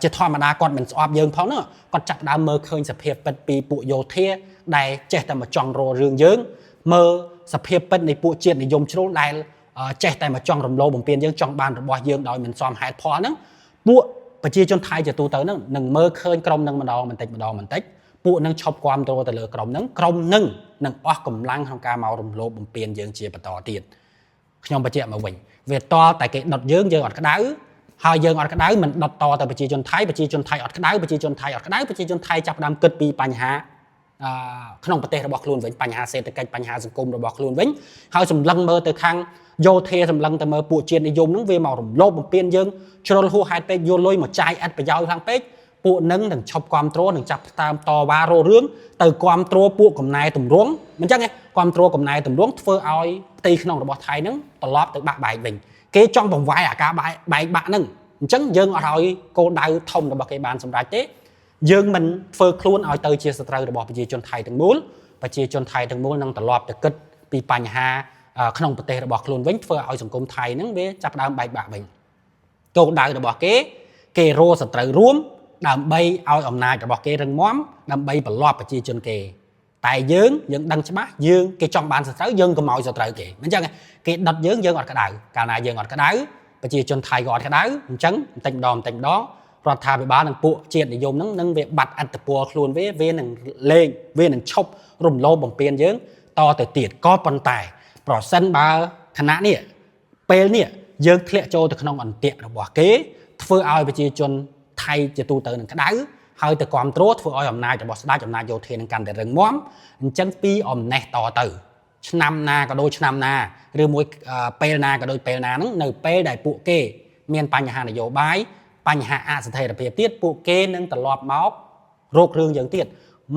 [SPEAKER 1] ជាធម្មតាគាត់មិនស្អប់យើងផងហ្នឹងគាត់ចាប់ដើមមើលឃើញសភាពពិតពីពួកយោធាដែលចេះតែមកចង់រករឿងយើងមើលសភាពពិតនៃពួកជាតិនិយមជ្រុលដែលចេះតែមកចង់រំលោភបំពានយើងចង់បានរបស់យើងដោយមិនសមហេតុផលហ្នឹងពួកប្រជាជនថៃជាទូទៅហ្នឹងនឹងមើលឃើញក្រុមហ្នឹងម្ដងបន្តិចពួកនឹងឈប់គាំទ្រទៅលើក្រុមហ្នឹងនឹងអស់កម្លាំងក្នុងការមករំលោភបំពានយើងជាបន្តទៀតខ្ញុំបញ្ជាក់មកវិញវាតតែគេដុតយើងអត់ក្តៅហើយយើងអត់ក្តៅមិនដុតតទៅប្រជាជនថៃអត់ក្តៅប្រជាជនថៃចាប់ផ្ដើមគិតពីបញ្ហាក្នុងប្រទេសរបស់ខ្លួនវិញបញ្ហាសេដ្ឋកិច្ចបញ្ហាសង្គមរបស់ខ្លួនវិញហើយសម្លឹងមើលទៅខាងយោធាសម្លឹងទៅមើលពួកជាតិនិយមហ្នឹងវាមករំលោភបំពានយើងជ្រុលហួសហេតុពេកយកលុយមកចាយឥតប្រយោជន៍ខ្លាំងពេកពួកនឹងឈប់គាំទ្រនឹងចាប់តាមតវ៉ារោរឿងទៅគាំទ្រពួកកំណែតម្រង់មិនចឹងទេគាំទ្រកំណែតម្រង់ធ្វើឲ្យផ្ទៃក្នុងរបស់ថៃហ្នឹងត្រឡប់ទៅបាក់បែកវិញគេចង់បង្វែរអាការបែកបាក់ហ្នឹងអញ្ចឹងយើងអត់ឲ្យគោលដៅធំរបស់គេបានសម្រេចទេយើងមិនធ្វើខ្លួនឲ្យទៅជាសត្រូវរបស់ប្រជាជនថៃទាំងមូលនឹងត្រឡប់ទៅគិតពីបញ្ហាក្នុងប្រទេសរបស់ខ្លួនវិញធ្វើឲ្យសង្គមថៃហ្នឹងវាចាប់ផ្ដើមបែកបាក់វិញគោលដៅរបស់គេរកសត្រូវរួមដើម្បីឲ្យអំណាចរបស់គេរឹងមាំដើម្បីបន្លប់ប្រជាជនគេតែយើងដឹងច្បាស់គេចង់បានសត្រូវយើងកុំឲ្យសត្រូវគេមិនចឹងគេដុតយើងអត់ក្តៅកាលណាយើងអត់ក្តៅប្រជាជនថៃក៏អត់ក្តៅអញ្ចឹងបន្តិចម្ដង រដ្ឋាភិបាលនឹងពួកជាតិនិយមនឹងវាបាត់អត្តពលខ្លួនវានឹងលេងវានឹងឈប់រំលោភបំពានយើងតទៅទៀតក៏ប៉ុន្តែប្រសិនបើគណៈនេះពេលនេះយើងធ្លាក់ចូលទៅក្នុងអន្ទាក់របស់គេធ្វើឲ្យប្រជាជនថៃជាទូទៅនឹងក្តៅហើយទៅគ្រប់គ្រងធ្វើឲ្យអំណាចរបស់ស្ដេចអំណាចយោធានឹងកាន់តែរឹងមាំអញ្ចឹងពីអំណេះតទៅឆ្នាំណាក៏ដូចឆ្នាំណាឬមួយពេលណាក៏ដូចពេលណាហ្នឹងនៅពេលដែលពួកគេមានបញ្ហានយោបាយបញ្ហាអស្ថិរភាពទៀតពួកគេនឹងត្រឡប់មករករឿងយើងទៀត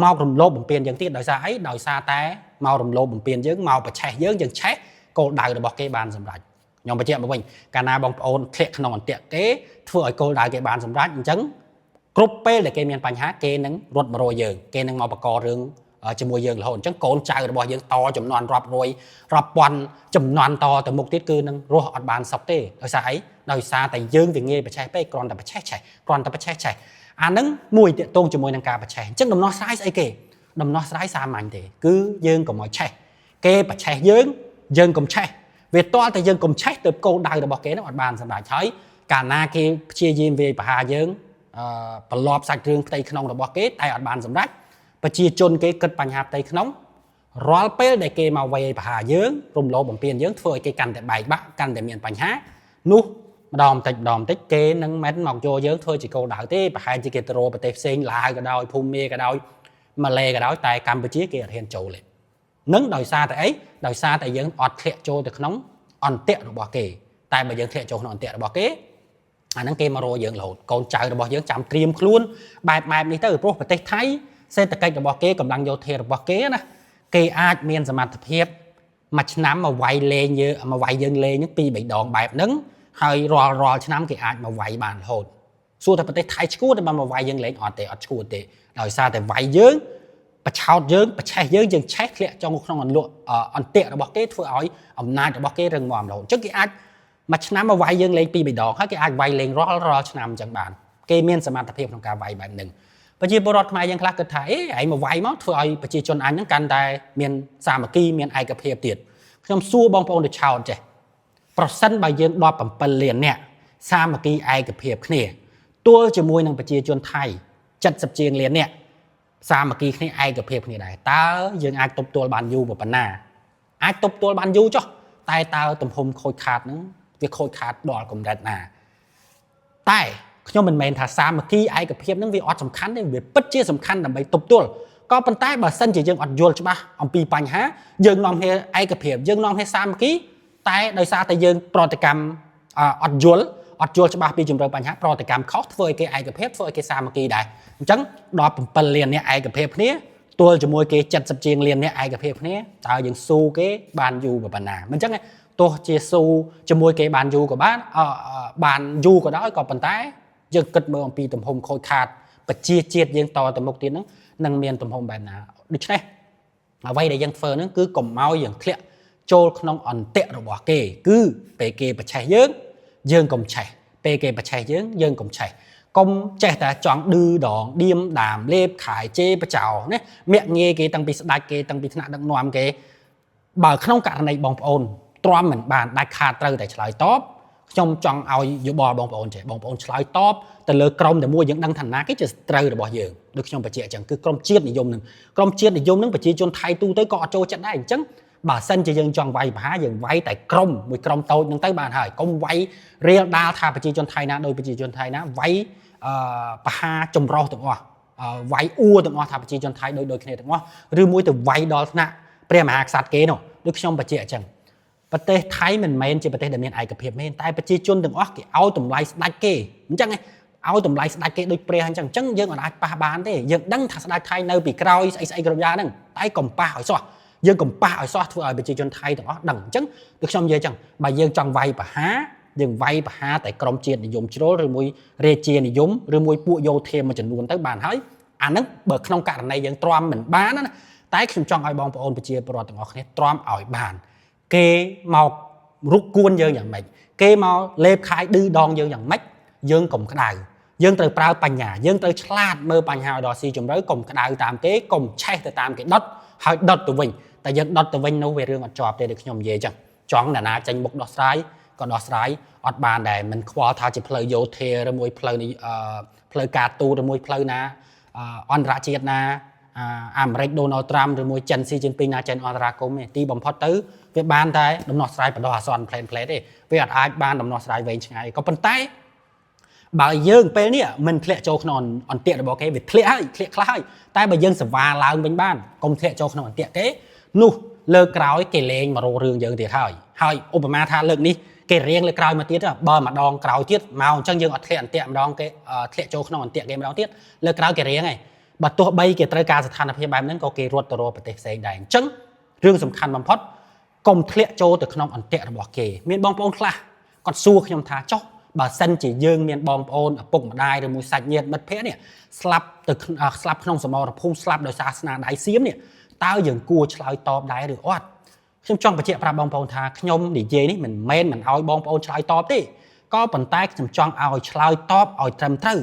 [SPEAKER 1] មករំលោភបំពានយើងទៀតដោយសារអីដោយសារតែមករំលោភបំពានយើងមកប្រឆេះយើងឆេះគោលដៅរបស់គេបានសម្រេចខ្ញុំបញ្ជាក់មកវិញកាលណាបងប្អូនធ្លាក់ក្នុងអន្ទាក់គេធ្វើឲ្យគោលដៅគេបានសម្រេចអញ្ចឹងគ្រប់ពេលដែលគេមានបញ្ហាគេនឹងរត់មករយយើងគេនឹងមកបកករឿងជាមួយយើងរហូតអញ្ចឹងកូនចៅរបស់យើងតចំនួនរាប់រយរាប់ពាន់ចំនួនតទៅមុខទៀតគឺនឹងរស់អត់បានសុខទេដោយសារអីដោយសារតែយើងវាងាយប្រឆេះពេកគ្រាន់តែប្រឆេះឆេះអានឹងមួយតាក់ទងជាមួយនឹងការប្រឆេះអញ្ចឹងដំណោះស្រាយស្អីគេដំណោះស្រាយសាមញ្ញទេគឺយើងកុំឲ្យឆេះគេប្រឆេះយើងកុំឆេះវាតល់តែយើងកុំឆេះទៅគោលដៅរបស់គេនឹងអត់បានសម្រេចហើយកាលណាគេព្យាយាមវាយប្រហារយើងប្រឡប់សាច់រឿងផ្ទៃក្នុងរបស់គេតែអត់បានសម្រេចប្រជាជនគេគិតបញ្ហាផ្ទៃក្នុងរាល់ពេលដែលគេមកវាយប្រហារយើងរំលោភបំពានយើងធ្វើឲ្យគេកាន់តែបែកបាក់កាន់តែមានបញ្ហានោះម្ដងបន្តិចគេនឹងមិនមកយកយើងធ្វើជាគោលដៅទេប្រហែលជាគេទៅរកប្រទេសផ្សេងឡាវក៏ដោយភូមាក៏ដោយម៉ាឡេក៏ដោយតែកម្ពុជាគេអត់ហ៊ានចូលទេនឹងដោយសារតែអីដោយសារតែយើងអត់ធ្លាក់ចូលទៅក្នុងអន្ទាក់របស់គេតែបើយើងធ្លាក់ចូលក្នុងអន្ទាក់របស់គេអាហ្នឹងគេមករកយើងរហូតកូនចៅរបស់យើងចាំត្រៀមខ្លួនបែបនេះទៅព្រោះប្រទេសថៃសេដ្ឋកិច្ចរបស់គេកម្លាំងយោធារបស់គេណាគេអាចមានសមត្ថភាពមួយឆ្នាំមកវាយយើងលេងពីរបីដងបែបហ្នឹងហើយរាល់ឆ្នាំគេអាចមកវាយបានរហូតសួរតែប្រទេសថៃឈួតតែមកវាយយើងលេងអត់ឈួតទេដោយសារតែវាយយើងបឆោតយើងប្រឆេះយើងឆេះធ្លាក់ចុងក្នុងអន្ទាក់របស់គេធ្វើឲ្យអំណាចរបស់គេរឹងមាំរហូតអញ្ចឹងគេអាចមួយឆ្នាំមកវាយយើងលេងពីរបីដងហើយគេអាចវាយលេងរាល់ឆ្នាំអញ្ចឹងបានគេមានសមត្ថភាពក្នុងការវាយបែបហ្នឹងប្រជាពលរដ្ឋខ្មែរយើងខ្លះគិតថាឯងមកវាយមកធ្វើឲ្យប្រជាជនអញហ្នឹងកាន់តែមានសាមគ្គីមានឯកភាពទៀតខ្ញុំសួរបងប្អូនទៅឆោតចេះប្រសិនបើយើង17លាននាក់សាមគ្គីឯកភាពគ្នាទល់ជាមួយនឹងប្រជាជនថៃ70ជាងលាននាក់សាមគ្គីគ្នាឯកភាពគ្នាដែរតើយើងអាចទប់ទល់បានយូរប៉ុណ្ណាអាចទប់ទល់បានយូរចុះតែតើទំហំខូចខាតហ្នឹងវាខូចខាតដល់កម្រិតណាតែខ្ញុំមិនមែនថាសាមគ្គីឯកភាពហ្នឹងវាអត់សំខាន់ទេវាពិតជាសំខាន់ដើម្បីទប់ទល់ក៏ប៉ុន្តែបើសិនជាយើងអត់យល់ច្បាស់អំពីបញ្ហាយើងនាំគ្នាឯកភាពយើងនាំគ្នាសាមគ្គីតែដោយសារតែយើងប្រតិកម្មអត់យល់ច្បាស់ពីជំរឿបញ្ហាប្រតិកម្មខុសធ្វើឲ្យគេឯកភាពធ្វើឲ្យគេសាមគ្គីដែរអញ្ចឹងដល់7លានអ្នកឯកភាពគ្នាទល់ជាមួយគេ70ជាងលានអ្នកឯកភាពគ្នាតើយើងស៊ូគេបានយូរប៉ុណ្ណាមិនអញ្ចឹងទោះជាស៊ូជាមួយគេបានយូរក៏បានយូរក៏ដោយក៏ប៉ុន្តែយើងគិតមើលអំពីទំហំខូចខាតប្រជាជាតិយើងតទៅមុខទៀតហ្នឹងនឹងមានទំហំបែបណាដូច្នេះអ្វីដែលយើងធ្វើហ្នឹងគឺកុំឲ្យយើងធ្លាក់ចូលក្នុងអន្ទាក់របស់គេគឺពេលគេប្រឆេះយើងកុំឆេះពេលគេប្រឆេះយើងកុំឆេះកុំចេះតែចង់ឌឺដងឌៀមដាមលេបខายជេរបចោណាមាក់ងាយគេតាំងពីស្ដាច់គេតាំងពីថ្នាក់ដឹកនាំគេបើក្នុងករណីបងប្អូនទ្រាំមិនបានដាច់ខាតត្រូវតែឆ្លើយតបខ្ញុំចង់ឲ្យយោបល់បងប្អូនចេះបងប្អូនឆ្លើយតបទៅលើក្រុមតែមួយយើងដឹងថាណាគេជាត្រូវរបស់យើងដូចខ្ញុំបញ្ជាក់អញ្ចឹងគឺក្រុមជាតិនិយមនឹងប្រជាជនថៃទូទៅក៏អត់ចូលចិត្តដែរអញ្ចឹងបើសិនជាយើងចង់វាយប្រហារយើងវាយតែក្រុមមួយក្រុមតូចនឹងទៅបានហើយកុំវាយរៀលដាលថាប្រជាជនថៃណាដោយប្រជាជនថៃណាវាយប្រហារចម្រុះទាំងអស់វាយអួរទាំងអស់ថាប្រជាជនថៃដូចគ្នាទាំងអស់ឬមួយទៅវាយដល់ថ្នាក់ព្រះមហាក្សត្រគេនោះដូចខ្ញុំបញ្ជាក់អញ្ចឹងប្រទេសថៃមិនមែនជាប្រទេសដែលមានឯកភាពទេតែប្រជាជនទាំងអស់គេឲ្យតម្លៃស្ដេចគេអញ្ចឹងឲ្យតម្លៃស្ដេចគេដូចព្រះអញ្ចឹងយើងអាចប៉ះបានទេយើងដឹងថាស្ដេចថៃនៅពីក្រោយស្អីគ្រប់យ៉ាងហ្នឹងតែកុំប៉ះឲ្យសោះយើងកុំប៉ះឲ្យសោះធ្វើឲ្យប្រជាជនថៃទាំងអស់ដឹងអញ្ចឹងដូចខ្ញុំនិយាយអញ្ចឹងបើយើងចង់វាយប្រហារយើងវាយប្រហារតែក្រុមជាតិនិយមជ្រុលឬមួយរាជានិយមឬមួយពួកយោធាមួយចំនួនទៅបានហើយអាហ្នឹងបើក្នុងករណីយើងទ្រាំមិនបានណាតែខ្ញុំចង់ឲ្យបងប្អូនប្រជាពលរដ្ឋទាំងអស់គ្នាទ្រាំឲ្យបានគេមករុកគួនយើងយ៉ាងម៉េចគេមកលេបខាយឌឺដងយើងយ៉ាងម៉េចយើងកុំក្តៅយើងត្រូវប្រើបញ្ញាយើងត្រូវឆ្លាតមើលបញ្ហាឲ្យដល់ស៊ីជម្រៅកុំក្តៅតាមគេកុំឆេះទៅតាមគេដុតហើយដុតទៅវិញតែយើងដុតទៅវិញនោះវារឿងអត់ជាប់ទេដូចខ្ញុំនិយាយចឹងចង់អ្នកណាចេញមុខដោះស្រាយ ក៏ដោះស្រាយអត់បានដែរមិនខ្វល់ថាជាផ្លូវយោធាឬមួយផ្លូវផ្លូវការទូតឬមួយផ្លូវណាអន្តរជាតិណាអាមេរិកដូណាល់ត្រាំឬមួយចិនស៊ីជីនពីងណាចិនអន្តរាគមន៍ទេទីបំផុតទៅវាបានតែដំណោះស្រាយបដោះអាសន្នផ្លែតទេវាអត់អាចបានដំណោះស្រាយវែងឆ្ងាយក៏ប៉ុន្តែបើយើងពេលនេះមិនធ្លាក់ចូលក្នុងអន្ទាក់របស់គេវាធ្លាក់ហើយធ្លាក់ខ្លះហើយតែបើយើងសវ៉ាឡើងវិញបានកុំធ្លាក់ចូលក្នុងអន្ទាក់គេនោះលើកក្រោយគេលេងមករករឿងយើងទៀតហើយឧបមាថាលើកនេះគេរៀងលើកក្រោយមកទៀតបើម្ដងក្រោយទៀតមកអញ្ចឹងយើងអត់ធ្លាក់អន្ទាក់ម្ដងគេធ្លាក់ចូលក្នុងអន្ទាក់គេម្ដងទៀតលើកក្រោយគេរៀងហើយបើទោះបីគេត្រូវការស្ថានភាពបែបហ្នឹងក៏គេរត់ទៅរកប្រទេសផ្សេងដែរអញ្ចឹងរឿងសំខាន់បំផុតកុំធ្លាក់ចូលទៅក្នុងអន្ទាក់របស់គេមានបងប្អូនខ្លះគាត់សួរខ្ញុំថាចុះបើសិនជាយើងមានបងប្អូនឪពុកម្ដាយឬមួយសាច់ញាតិមិត្តភ័ក្តិនេះស្លាប់ក្នុងសមរភូមិស្លាប់ដោយសារស្នាដៃសៀមនេះតើយើងគួរឆ្លើយតបដែរឬអត់ខ្ញុំចង់បញ្ជាក់ប្រាប់បងប្អូនថាខ្ញុំនិយាយនេះមិនមែនមិនឲ្យបងប្អូនឆ្លើយតបទេក៏ប៉ុន្តែខ្ញុំចង់ឲ្យឆ្លើយតបឲ្យត្រឹមត្រូវ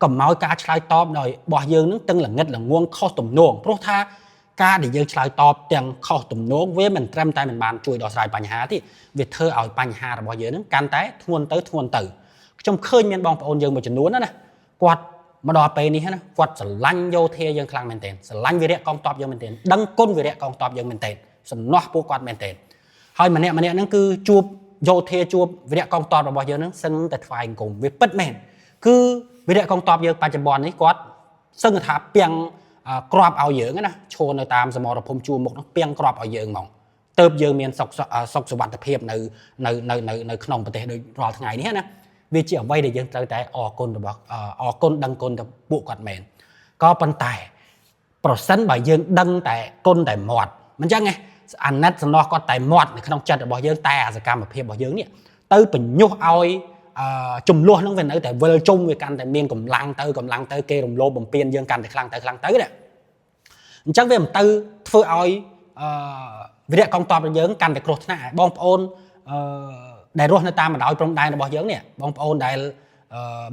[SPEAKER 1] កុំឲ្យការឆ្លើយតបរបស់យើងនឹងទាំងល្ងិតល្ងងខុសទំនងព្រោះថាការដែលយើងឆ្លើយតបទាំងខុសទំនងវាមិនត្រឹមតែមិនបានជួយដោះស្រាយបញ្ហាទេវាធ្វើឲ្យបញ្ហារបស់យើងនឹងកាន់តែធ្ងន់ទៅខ្ញុំឃើញមានបងប្អូនយើងមួយចំនួនណាគាត់មកដល់ពេលនេះណាគាត់ស្រឡាញ់យោធាយើងខ្លាំងមែនទែនស្រឡាញ់វីរៈកងទ័ពយើងមែនទែនដឹងគុណវីរៈកងទ័ពយើងមែនទែនសំណោះពួកគាត់មែនទែនហើយម្នាក់ហ្នឹងគឺជួបយោធាជួបវីរៈកងទ័ពរបស់យើងហ្នឹងសឹងតែថ្វាយអង្គមវាពិតមែនគឺវីរៈកងទ័ពយើងបច្ចុប្បន្ននេះគាត់សឹងថាពាំងក្របឲ្យយើងណាឈរនៅតាមសមរភូមិជួរមុខហ្នឹងពាំងក្របឲ្យយើងហ្មងទៅយើងមានសុខសុវត្ថិភាពនៅក្នុងប្រទេសដូចរាល់ថ្ងៃនេះណាវាជាអ្វីដែលយើងត្រូវតែអរគុណដឹងគុណទៅពួកគាត់មែនក៏ប៉ុន្តែប្រសិនបើយើងដឹងតែគុណតែមាត់មិនចឹងទេអាណិតសំណោះគាត់តែមាត់នៅក្នុងចិត្តរបស់យើងតែអាសកម្មភាពរបស់យើងនេះទៅបញ្ញុះឲ្យចំនួនហ្នឹងវានៅតែវិលជុំវាកាន់តែមានកម្លាំងទៅគេរំលោភបំពានយើងកាន់តែខ្លាំងទៅណាអញ្ចឹងវាមិនទៅធ្វើឲ្យវីរៈកងទ័ពរបស់យើងកាន់តែគ្រោះថ្នាក់បងប្អូនដែលរស់នៅតាមបណ្ដោយព្រំដែនរបស់យើងនេះបងប្អូនដែល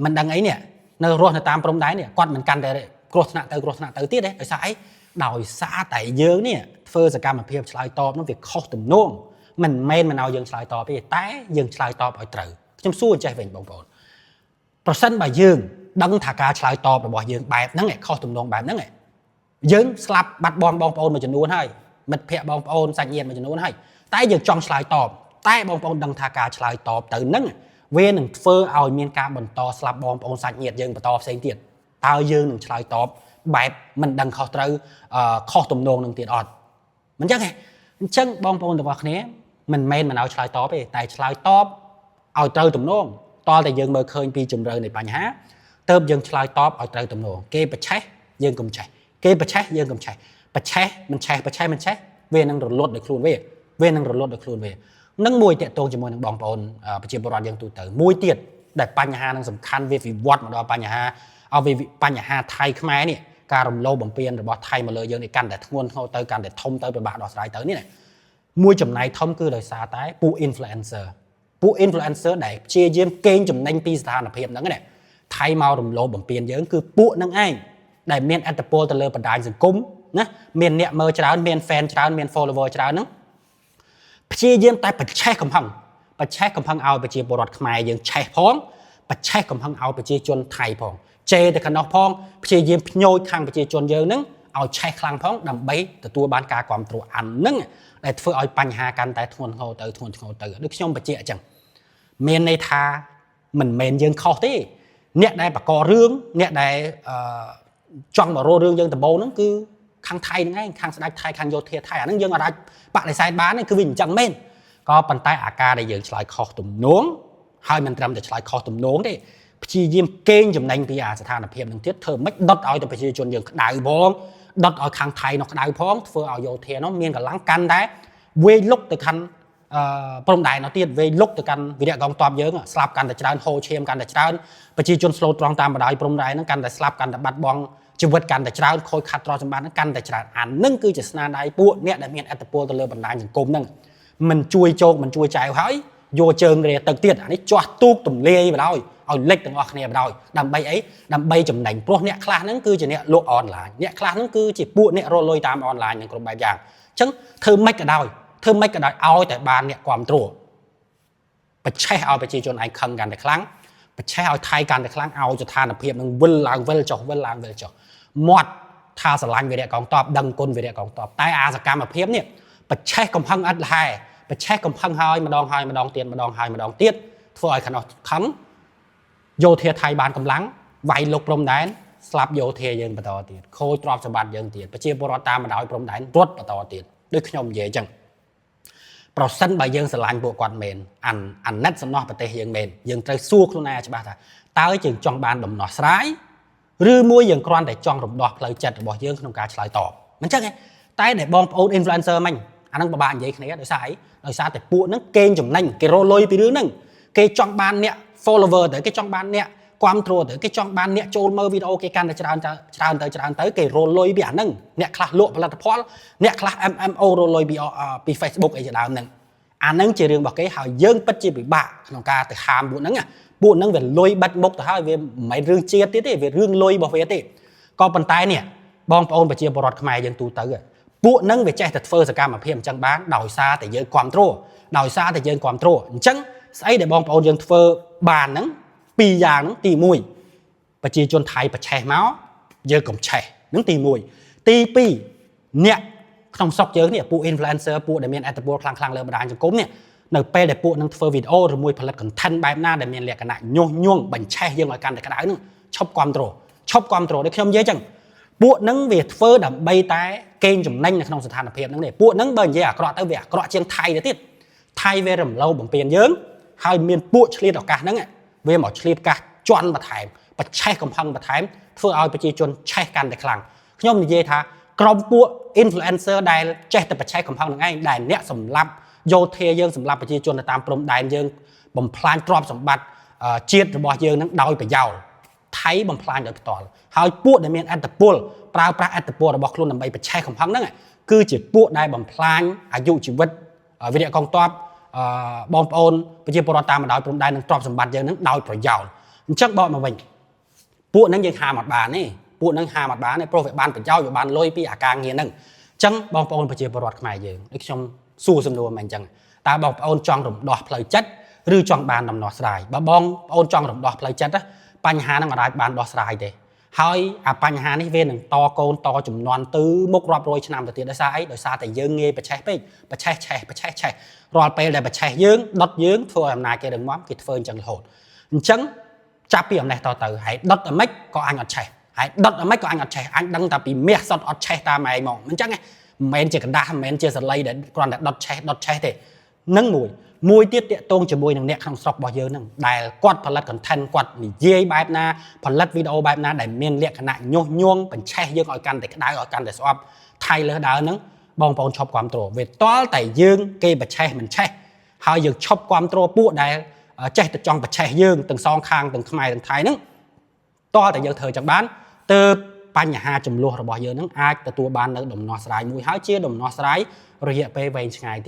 [SPEAKER 1] មិនដឹងអីនេះនៅរស់នៅតាមព្រំដែននេះគាត់មិនកាន់តែគ្រោះថ្នាក់ទៅទៀតទេដោយសារអីដោយសារតែយើងនេះធ្វើសកម្មភាពឆ្លើយតបនោះវាខុសទំនងមិនមែនមិនឲ្យយើងឆ្លើយតបទេតែយើងឆ្លើយតបឲ្យត្រូវខ្ញុំសួរចេះវិញបងប្អូនប្រសិនបើយើងដឹងថាការឆ្លើយតបរបស់យើងបែបហ្នឹងខុសទំនងបែបហ្នឹងយើងស្លាប់បាត់បង់បងប្អូនមួយចំនួនហើយមិត្តភ័ក្តិបងប្អូនសាច់ញាតិមួយចំនួនហើយតែយើងចង់ឆ្លើយតបតែបងប្អូនដឹងថាការឆ្លើយតបទៅហ្នឹងវានឹងធ្វើឲ្យមានការបន្តស្លាប់បងប្អូនសាច់ញាតិយើងបន្តផ្សេងទៀតតើយើងនឹងឆ្លើយតបបែបមិនដឹងខុសត្រូវខុសទំនងនឹងទៀតអត់មិនចឹងទេអញ្ចឹងបងប្អូនទាំងអស់គ្នាមិនមែនមិនឲ្យឆ្លើយតបទេតែឆ្លើយតបឲ្យត្រូវទំនងតលតែយើងមើលឃើញពីជំរឿនៃបញ្ហាទៅយើងឆ្លើយតបឲ្យត្រូវទំនងគេប្រឆេះយើងកុំឆេះគេប្រឆេះយើងកុំឆេះប្រឆេះមិនឆេះវានឹងរលត់ដោយខ្លួនវានឹងរលត់ដោយខ្លួនវានឹងមួយតកតងជាមួយនឹងបងប្អូនប្រជាពលរដ្ឋយើងទូទៅមួយទៀតដែលបញ្ហានឹងសំខាន់វាវិវត្តមកដល់បញ្ហាថៃខ្មែរនេះការរំលោភបំពានរបស់ថៃមកលើយើងនេះកាន់តែធ្ងន់ធ្ងរទៅកាន់តែធំទៅពិបាកដោះស្រាយទៅនេះមួយចំណែកធំគឺដោយសារតែពួក influencer ដែលព្យាយាមកេងចំណេញពីស្ថានភាពហ្នឹងណាថៃមករំលោភបំពានយើងគឺពួកហ្នឹងឯងដែលមានឥទ្ធិពលទៅលើបណ្ដាញសង្គមណាមានអ្នកមើលច្រើនមាន fan ច្រើនមាន follower ច្រើនហ្នឹងព្យាយាមតែប្រឆេះកំហឹងឲ្យប្រជាពលរដ្ឋខ្មែរយើងឆេះផងប្រឆេះកំហឹងឲ្យប្រជាជនថៃផងជេរទៅខាងនោះផងព្យាយាមភ្ញោចខាងប្រជាជនយើងហ្នឹងឲ្យឆេះខ្លាំងផងដើម្បីទទួលបានការគ្រប់គ្រងអានហ្នឹងដែលធ្វើឲ្យបញ្ហាកាន់តែធ្ងន់ធ្ងរទៅដូចខ្ញុំបញ្ជាក់អញ្ចឹងមានន័យថាមិនមែនយើងខុសទេអ្នកដែលបង្ករឿងអ្នកដែលចង់មករករឿងយើងដំបូងហ្នឹងគឺខាងថៃហ្នឹងឯងខាងស្ដេចថៃខាងយោធាថៃអាហ្នឹងយើងអាចបដិសេធបានទេគឺវាអញ្ចឹងមែនក៏ប៉ុន្តែអាការដែលយើងឆ្លើយខុសទំនងហើយមិនត្រឹមតែឆ្លើយខុសទំនងទេព្យាយាមកេងចំណេញពីអាស្ថានភាពនឹងទៀតធ្វើមិនដុតឲ្យតែប្រជាជនយើងក្តៅផងដុតឲ្យខាងថៃនោះក្តៅផងធ្វើឲ្យយោធានោះមានកម្លាំងកាន់តែវេលុកទៅកាន់ព្រំដែននោះទៀតវេលុកទៅកាន់វីរៈកងទ័ពយើងស្លាប់កាន់តែច្រើនហូរឈាមកាន់តែច្រើនប្រជាជនស្លូតត្រង់តាមបណ្ដោយព្រំដែនហ្នឹងកាន់តែស្លាប់កាន់តែបាត់បង់ជីវិតកាន់តែច្រើនខូចខាតទ្រព្យសម្បត្តិហ្នឹងកាន់តែច្រើនអានឹងគឺជាស្នាដៃពួកអ្នកដែលមានឥទ្ធិពលទៅលើបណ្ដាញសង្គមហ្នឹងមិនជួយជោគមិនជួយចែវហើយយកជើងរាទឹកទៀតអានេះចាស់ទូកទម្លាយបណ្ដោយឲ្យលិចទាំងអស់គ្នាបណ្ដោយដើម្បីអីដើម្បីចំណេញព្រោះអ្នកខ្លះហ្នឹងគឺជាអ្នកលក់អនឡាញអ្នកខ្លះហ្នឹងគឺជាពួកអ្នករកលុយតាមអនឡាញនឹងគ្រប់បែបយ៉ាងអញ្ចឹងធ្វើម៉េចក៏ដោយឲ្យតែបានអ្នកគ្រប់គ្រង bật che ao bật chỉ chôn ai khăng gan để kháng bật che ao thay gan để kháng ao cho than là hiệp năng vân làng cho mọt tha sờ lanh về địa còng tọp đằng côn về địa còng tọp tai a sờ cam mà hiệp nè bật che cầm hăng ăn hai bật che cầm hăng hai mà đong tiền mà đong tiết thôi ai khăn nó khắn vô thiệt thay bàn cầm lắng vay lục prom đán slap vô thiệt dân bắt đầu tiền khôi trọp sờ bàn dân tiền bật che bò ta mà đòi prom đán rốt bắt đầu tiền đôi khi nhom dễ chẳng sân bài dân sẽ làm bộ quạt mền ăn nét sân nọ bờ tây dân mền dân trời suốt luôn nè cho bà thà tao ấy chừng trong bàn đầm nọ sái rư mua dân con để trong đầm đọt lời chật bỏ dân không cả lại tỏ mình chắc nghe tay để bom old influencer mình anh đang bạn vậy này đời sai để buộc nó kênh chủng nành cái rô lôi từ đứa nâng cái trong bàn nè follower tới cái trong bàn nè quan trô tới cái trong bàn nè trôn mơ video cái can để tràn tới cái rô lôi bị ảnh nâng nè khla lộ là phó nè khla mmo rô lôi bị Facebook ấy đào nâng anh nâng chỉ riêng bảo cái hào dân bất chỉ bị bạ trong ca từ hàm buồn nâng về lôi bắt mốc từ hai về mấy rương chia tiết về rương lôi bảo vệ tiết còn bàn tay nè bom ôn và chia bọt khai dân tu tới buồn nâng về chạy thật phơ sẽ cam mà phim chẳng bán đòi xa thì dân control chẳng ấy để bom ôn dân phơ bàn nâng pi giang nâng tì mùi và chia chôn thái và chè máu giờ cũng chè nâng tì mùi tì pi nè không sọc chớ nè phụ influencer phụ để miền etapol khang lơ bàn cho cốm nè nở pe để phụ nâng phơ video rồi mùiផលិត content bài na để miền lẹ cái này nhuông bánh chè dân lại can để cái đá nữa chop control để không dễ chẳng phụ nâng về phơ đầm bay tay kênh chủng nanh là không sự than là phiền nâng này phụ nâng bền dễ à cọ tới về cọ chiang thay để tiết thay về rầm lâu bằng tiền dớn hai miền phụ chli đỏ cả nâng ạ về mỏ chli cả chọn bật thải bật chè cầm phăng bật thải phơ ao bật chi chôn chè can để khlang nhom như tha cầm phụ influencer đài chè tập bật chè cầm phăng ngay đài nẹt sầm lắm vô thề dương sầm lắm bật chi chôn là tam prom đài dương bầm plan drop sầm bát chiết rồi bỏ dương nâng đôi phải giàu thấy bầm plan được tỏ hai phụ để miền etapol pra etapol rồi bỏ luôn nằm bay bật chè cầm phăng nâng ạ cứ chỉ phụ đài bầm planอายุ ชีวิตวิดีโอกองตอบบอมโอนไปเจอปรตามมาดาวปรมได้นั่งตรอบสมบัติยังนั่งดาวประยาวชักบอกมาวิ่งปูนั่งยังหาหมัดบานนี่ปูนั่งหาหมัดบานนี่โปรเฟตบานเป็นเจ้าอยู่บานลอยปีอาการเงี้ยนั่งจังบอมโอนไปเจอปรตขมายยังไอ้ชมสู้สมดูมันจังแต่บอมโอนจองรำดอกเพลย์จัดหรือจองบานนำนอสไลบอมโอนจองรำดอกเพลย์จัดนะปัญหานั่งมาได้บานดอสไลเดហើយអាបញ្ហានេះវានឹងតកូនតចំនួនទៅមុខរាប់រយឆ្នាំទៅទៀតដោយសារតែយើងងាយបច្ឆេះពេកបច្ឆេះរាល់ពេលដែលបច្ឆេះយើងដុតយើងធ្វើឲ្យអំណាចគេរឹងមាំគេធ្វើអញ្ចឹងរហូតអញ្ចឹងចាប់ពីអំណេះតទៅហើយដុតអាម៉េចក៏អញអត់ឆេះហើយដុតអាម៉េចក៏អញអត់ឆេះអញដឹងតែពីមាសសតអត់ឆេះតាមឯងមកអញ្ចឹងមិនមែនជាកណ្ដាស់មិនមែនជាសលៃដែលគ្រាន់តែដុតឆេះទេនឹងមួយទៀតតាក់ទងជាមួយនឹងអ្នកក្នុងស្រុករបស់យើងហ្នឹងដែលគាត់ផលិត content គាត់និយាយបែបណាផលិតវីដេអូបែបណាដែលមានលក្ខណៈញុះញង់បញ្ឆេះយើងឲ្យកាន់តែក្តៅឲ្យកាន់តែស្អប់ថៃលើដើរហ្នឹងបងប្អូនឈប់គ្រប់គ្រងវាតល់តែយើងគេបញ្ឆេះមិនឆេះហើយយើងឈប់គ្រប់គ្រងពួកដែលចេះតែចង់បញ្ឆេះយើងទាំងសងខាងទាំងខ្មែរទាំងថៃហ្នឹងតល់តែយើងធ្វើចឹងបានទើបបញ្ហាចំនួនរបស់យើងហ្នឹងអាចទទួលបាននៅដំណោះស្រាយមួយហើយជាដំណោះស្រាយរយៈពេលវែងឆ្ងាយទៀត